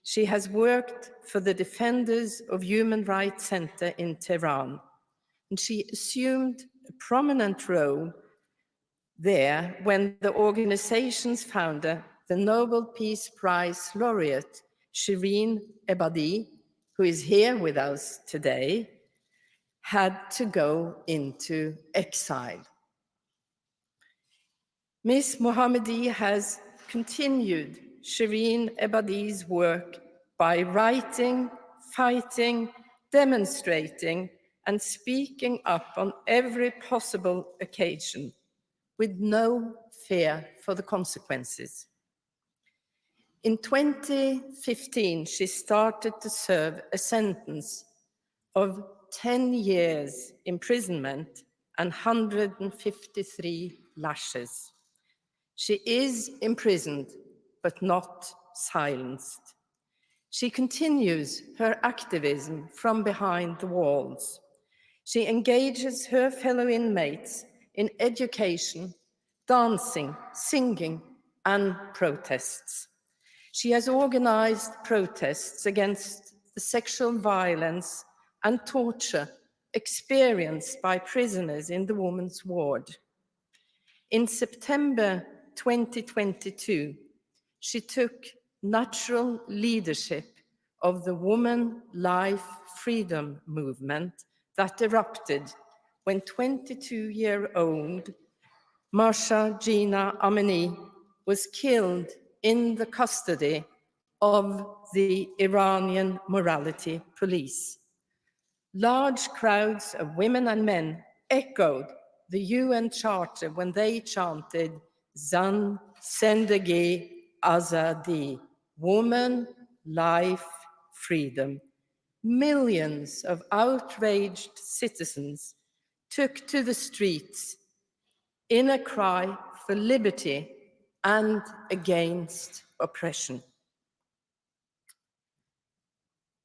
she has worked for the Defenders of Human Rights Center in Tehran, and she assumed a prominent role there when the organization's founder, the Nobel Peace Prize laureate, Shireen Ebadi, who is here with us today, had to go into exile. Ms. Mohammadi has continued Shireen Ebadi's work by writing, fighting, demonstrating, and speaking up on every possible occasion, with no fear for the consequences. In 2015, she started to serve a sentence of 10 years imprisonment and 153 lashes. She is imprisoned, but not silenced. She continues her activism from behind the walls. She engages her fellow inmates in education, dancing, singing, and protests. She has organized protests against the sexual violence and torture experienced by prisoners in the women's ward. In September 2022, she took natural leadership of the Woman Life Freedom movement that erupted when 22-year-old Mahsa Jina Amini was killed in the custody of the Iranian morality police. Large crowds of women and men echoed the UN Charter when they chanted Zan, Zendegi, Azadi, woman, life, freedom. Millions of outraged citizens took to the streets in a cry for liberty and against oppression.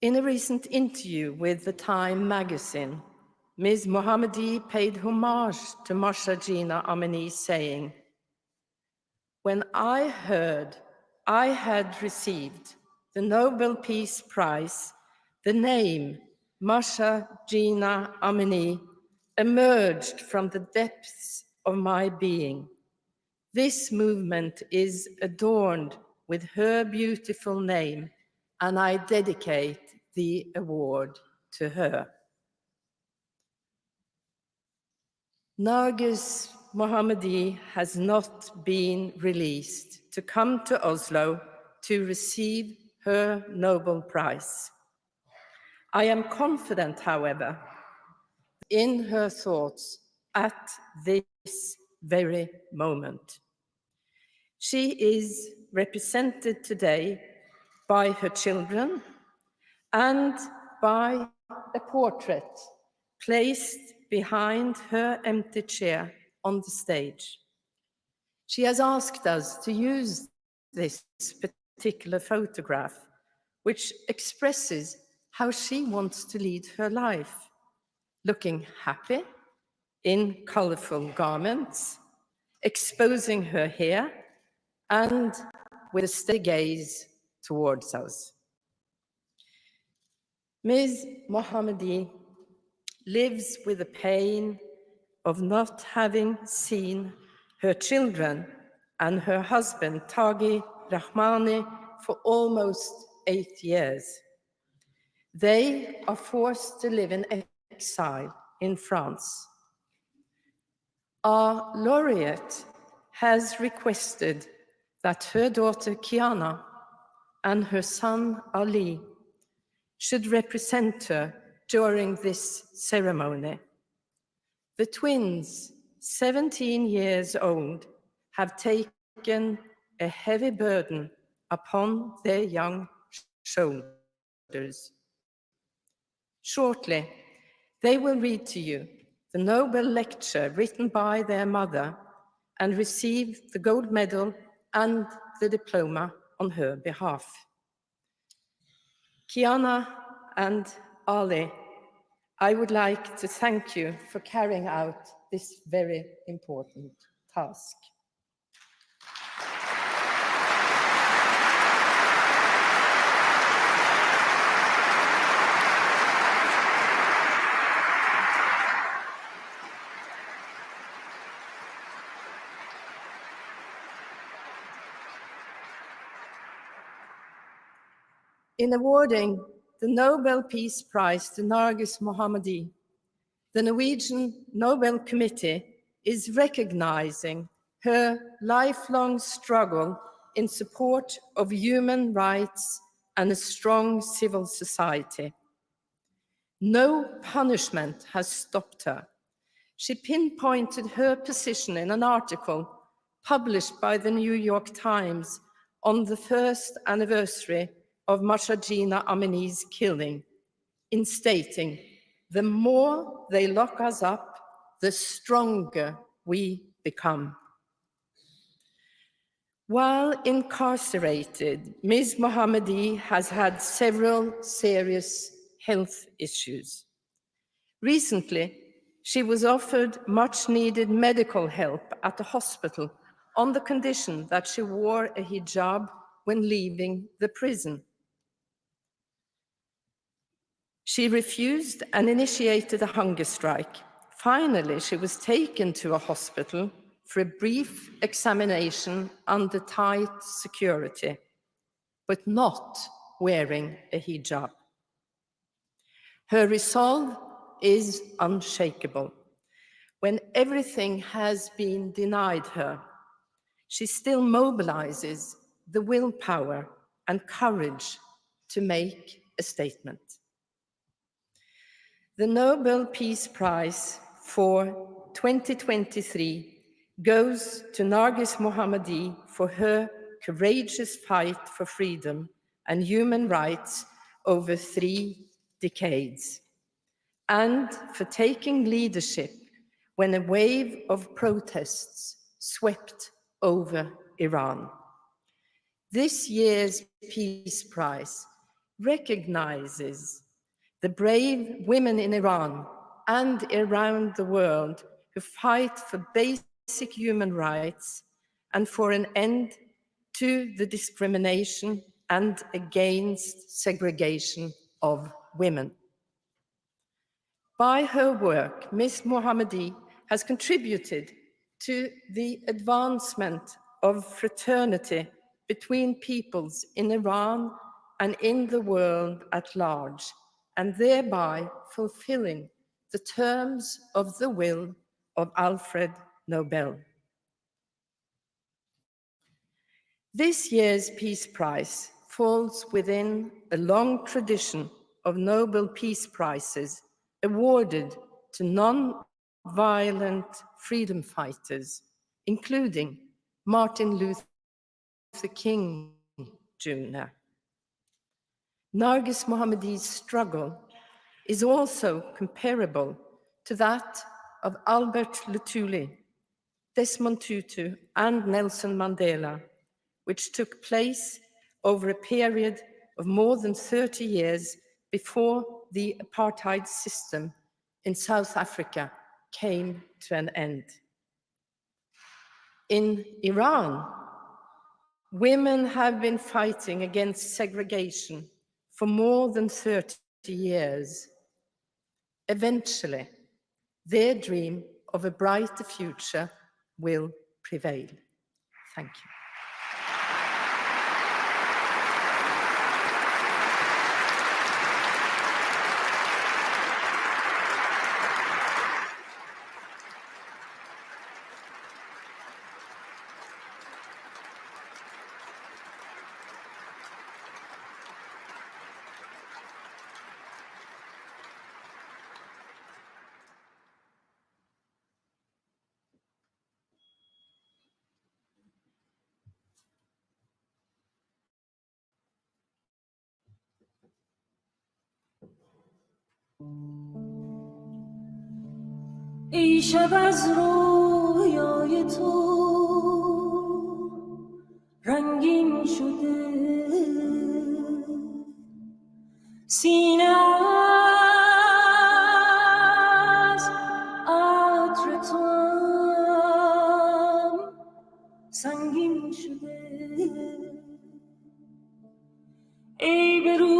In a recent interview with the Time magazine, Ms. Mohammadi paid homage to Mahsa Jina Amini, saying, "When I heard I had received the Nobel Peace Prize, the name Mahsa Jina Amini emerged from the depths of my being. This movement is adorned with her beautiful name, and I dedicate the award to her." Narges Mohammadi has not been released to come to Oslo to receive her Nobel Prize. I am confident, however, in her thoughts at this very moment. She is represented today by her children and by a portrait placed behind her empty chair on the stage. She has asked us to use this particular photograph, which expresses how she wants to lead her life, looking happy in colorful garments, exposing her hair, and with a steady gaze towards us. Ms. Mohammadi lives with the pain of not having seen her children and her husband, Taghi Rahmani, for almost 8 years. They are forced to live in exile in France. Our laureate has requested that her daughter Kiana and her son Ali should represent her during this ceremony. The twins, 17 years old, have taken a heavy burden upon their young shoulders. Shortly, they will read to you the Nobel lecture written by their mother and receive the gold medal and the diploma on her behalf. Kiana and Ali, I would like to thank you for carrying out this very important task. In awarding the Nobel Peace Prize to Narges Mohammadi, the Norwegian Nobel Committee is recognizing her lifelong struggle in support of human rights and a strong civil society. No punishment has stopped her. She pinpointed her position in an article published by the New York Times on the first anniversary of Mahsa Amini's killing, in stating, "The more they lock us up, the stronger we become." While incarcerated, Ms. Mohammadi has had several serious health issues. Recently, she was offered much-needed medical help at the hospital on the condition that she wore a hijab when leaving the prison. She refused and initiated a hunger strike. Finally, she was taken to a hospital for a brief examination under tight security, but not wearing a hijab. Her resolve is unshakable. When everything has been denied her, she still mobilizes the willpower and courage to make a statement. The Nobel Peace Prize for 2023 goes to Narges Mohammadi for her courageous fight for freedom and human rights over 3 decades, and for taking leadership when a wave of protests swept over Iran. This year's Peace Prize recognizes the brave women in Iran and around the world who fight for basic human rights and for an end to the discrimination and against segregation of women. By her work, Ms. Mohammadi has contributed to the advancement of fraternity between peoples in Iran and in the world at large, and thereby fulfilling the terms of the will of Alfred Nobel. This year's Peace Prize falls within a long tradition of Nobel Peace Prizes awarded to non-violent freedom fighters, including Martin Luther King Jr. Narges Mohammadi's struggle is also comparable to that of Albert Luthuli, Desmond Tutu, and Nelson Mandela, which took place over a period of more than 30 years before the apartheid system in South Africa came to an end. In Iran, women have been fighting against segregation for more than 30 years. Eventually, their dream of a brighter future will prevail. Thank you. ای شب از رویای تو رنگین شده سینه از عطر تو هم سنگین شده ای به روی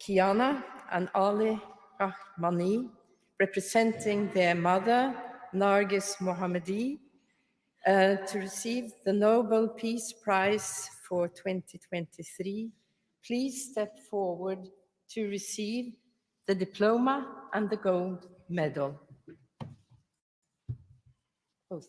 Kiana and Ali Rahmani, representing their mother, Narges Mohammadi, to receive the Nobel Peace Prize for 2023. Please step forward to receive the diploma and the gold medal. Both.